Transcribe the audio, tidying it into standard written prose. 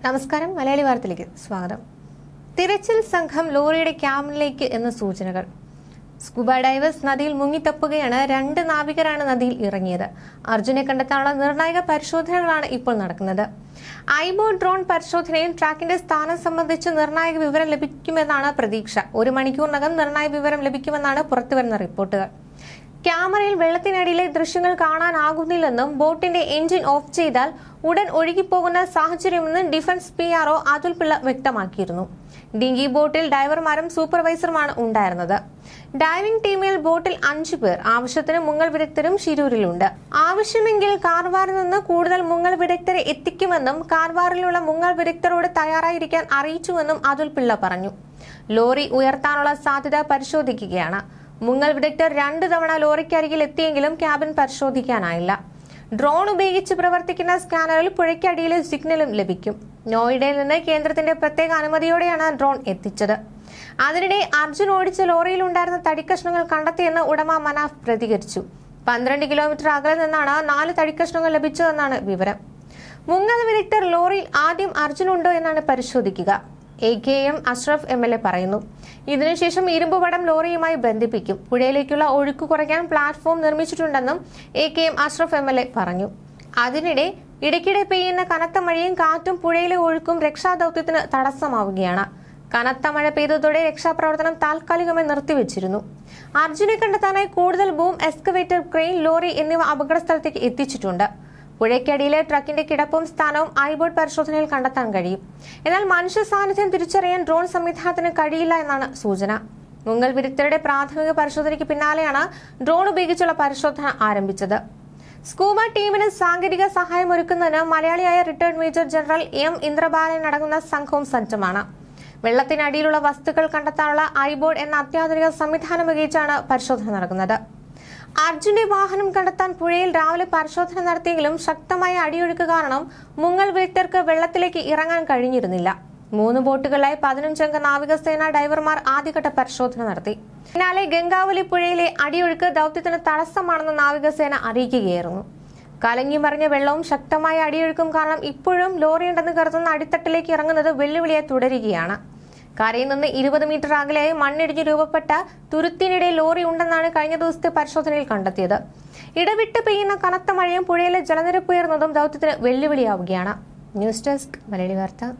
നമസ്കാരം, മലയാളി വാർത്തയിലേക്ക് സ്വാഗതം. തിരച്ചിൽ സംഘം ലോറിയുടെ ക്യാബിനിലേക്ക് എന്ന സൂചനകൾ. സ്കൂബ ഡൈവേഴ്സ് നദിയിൽ മുങ്ങിത്തപ്പുകയാണ്. 2 നാവികരാണ് നദിയിൽ ഇറങ്ങിയത്. അർജുനെ കണ്ടെത്താനുള്ള നിർണായക പരിശോധനകളാണ് ഇപ്പോൾ നടക്കുന്നത്. ഐബോട്ട് ഡ്രോൺ പരിശോധനയിൽ ട്രാക്കിന്റെ സ്ഥാനം സംബന്ധിച്ച് നിർണായക വിവരം ലഭിക്കുമെന്നാണ് പ്രതീക്ഷ. 1 മണിക്കൂറിനകം നിർണായക വിവരം ലഭിക്കുമെന്നാണ് പുറത്തുവരുന്ന റിപ്പോർട്ടുകൾ. ക്യാമറയിൽ വെള്ളത്തിനടിയിലെ ദൃശ്യങ്ങൾ കാണാനാകുന്നില്ലെന്നും ബോട്ടിന്റെ എഞ്ചിൻ ഓഫ് ചെയ്താൽ ഉടൻ ഒഴുകിപ്പോകുന്ന സാഹചര്യമെന്നും ഡിഫൻസ് PRO അതുൽ പിള്ള വ്യക്തമാക്കിയിരുന്നു. ഡിങ്കി ബോട്ടിൽ ഡൈവർമാരും സൂപ്പർവൈസറുമാണ് ഉണ്ടായിരുന്നത്. ഡൈവിംഗ് ടീമിൽ ബോട്ടിൽ 5 പേർ. ആവശ്യത്തിന് മുങ്ങൽ വിദഗ്ധരും ശിരൂരിലുണ്ട്. ആവശ്യമെങ്കിൽ കാർവാറിൽ നിന്ന് കൂടുതൽ മുങ്ങൽ വിദഗ്ധരെ എത്തിക്കുമെന്നും കാർവാറിലുള്ള മുങ്ങൽ വിദഗ്ധരോട് തയ്യാറായിരിക്കാൻ അറിയിച്ചുവെന്നും അതുൽ പിള്ള പറഞ്ഞു. ലോറി ഉയർത്താനുള്ള സാധ്യത പരിശോധിക്കുകയാണ്. മുങ്ങൽ വിദഗ്ധർ 2 തവണ ലോറിക്കരികിൽ എത്തിയെങ്കിലും ക്യാബിൻ പരിശോധിക്കാനായില്ല. ഡ്രോൺ ഉപയോഗിച്ച് പ്രവർത്തിക്കുന്ന സ്കാനറിൽ പുഴയ്ക്കടിയിലെ സിഗ്നലും ലഭിക്കും. നോയിഡയിൽ നിന്ന് കേന്ദ്രത്തിന്റെ പ്രത്യേക അനുമതിയോടെയാണ് ഡ്രോൺ എത്തിച്ചത്. അതിനിടെ അർജുൻ ഓടിച്ച ലോറിയിലുണ്ടായിരുന്ന തടിക്കഷ്ണങ്ങൾ കണ്ടെത്തിയെന്ന് ഉടമ മനാഫ് പ്രതികരിച്ചു. 12 കിലോമീറ്റർ അകലെ നിന്നാണ് 4 തടിക്കഷ്ണങ്ങൾ ലഭിച്ചതെന്നാണ് വിവരം. മുങ്ങൽ വിദഗ്ധർ ലോറിയിൽ ആദ്യം അർജുനുണ്ടോ എന്നാണ് പരിശോധിക്കുക. AKM അഷ്റഫ് MLA പറയുന്നു. ഇതിനുശേഷം ഇരുമ്പുപടം ലോറിയുമായി ബന്ധിപ്പിക്കും. പുഴയിലേക്കുള്ള ഒഴുക്ക് കുറയ്ക്കാൻ പ്ലാറ്റ്ഫോം നിർമ്മിച്ചിട്ടുണ്ടെന്നും AKM അഷ്റഫ് MLA പറഞ്ഞു. അതിനിടെ ഇടയ്ക്കിടെ പെയ്യുന്ന കനത്ത മഴയും കാറ്റും പുഴയിലെ ഒഴുക്കും രക്ഷാദൌത്യത്തിന് തടസ്സമാവുകയാണ്. കനത്ത മഴ പെയ്തതോടെ രക്ഷാപ്രവർത്തനം താൽക്കാലികമായി നിർത്തിവെച്ചിരുന്നു. അർജുനെ കണ്ടെത്താനായി കൂടുതൽ ബൂം, എക്സ്കവേറ്റർ, ക്രെയിൻ, ലോറി എന്നിവ അപകടസ്ഥലത്തേക്ക് എത്തിച്ചിട്ടുണ്ട്. പുഴയ്ക്കടിയിലെ ട്രക്കിന്റെ കിടപ്പും സ്ഥാനവും ഐബോട്ട് പരിശോധനയിൽ കണ്ടെത്താൻ കഴിയും. എന്നാൽ മനുഷ്യ സാന്നിധ്യം തിരിച്ചറിയാൻ ഡ്രോൺ സംവിധാനത്തിന് കഴിയില്ല എന്നാണ് സൂചന. മുങ്ങൽ വിദഗ്ധരുടെ പ്രാഥമിക പരിശോധനയ്ക്ക് പിന്നാലെയാണ് ഡ്രോൺ ഉപയോഗിച്ചുള്ള പരിശോധന ആരംഭിച്ചത്. സ്കൂബ ടീമിന് സാങ്കേതിക സഹായം ഒരുക്കുന്നതിന് മലയാളിയായ retired major general M Indrabalan അടങ്ങുന്ന സംഘവും സജ്ജമാണ്. വെള്ളത്തിനടിയിലുള്ള വസ്തുക്കൾ കണ്ടെത്താനുള്ള ഐബോട്ട് എന്ന അത്യാധുനിക സംവിധാനം ഉപയോഗിച്ചാണ് പരിശോധന നടക്കുന്നത്. അർജുന്റെ വാഹനം കണ്ടെത്താൻ പുഴയിൽ രാവിലെ പരിശോധന നടത്തിയെങ്കിലും ശക്തമായ അടിയൊഴുക്ക് കാരണം മുങ്ങൽ വിദഗ്ധർക്ക് വെള്ളത്തിലേക്ക് ഇറങ്ങാൻ കഴിഞ്ഞിരുന്നില്ല. 3 ബോട്ടുകളിലായി 15 അംഗ നാവികസേന ഡൈവർമാർ ആദ്യഘട്ട പരിശോധന നടത്തി. പിന്നാലെ ഗംഗാവലി പുഴയിലെ അടിയൊഴുക്ക് ദൌത്യത്തിന് തടസ്സമാണെന്ന് നാവികസേന അറിയിക്കുകയായിരുന്നു. കലങ്ങി മറിഞ്ഞ വെള്ളവും ശക്തമായ അടിയൊഴുക്കും കാരണം ഇപ്പോഴും ലോറിയുണ്ടെന്ന് കരുതുന്ന അടിത്തട്ടിലേക്ക് ഇറങ്ങുന്നത് വെല്ലുവിളിയായി തുടരുകയാണ്. കരയിൽ നിന്ന് 20 മീറ്റർ അകലെയായി മണ്ണിടിഞ്ഞ് രൂപപ്പെട്ട തുരുത്തിനിടെ ലോറി ഉണ്ടെന്നാണ് കഴിഞ്ഞ ദിവസത്തെ പരിശോധനയിൽ കണ്ടെത്തിയത്. ഇടവിട്ട് പെയ്യുന്ന കനത്ത മഴയും പുഴയിലെ ജലനിരപ്പ് ഉയർന്നതും ദൌത്യത്തിന് വെല്ലുവിളിയാവുകയാണ്. ന്യൂസ് ഡെസ്ക്, മലയാളി വാർത്ത.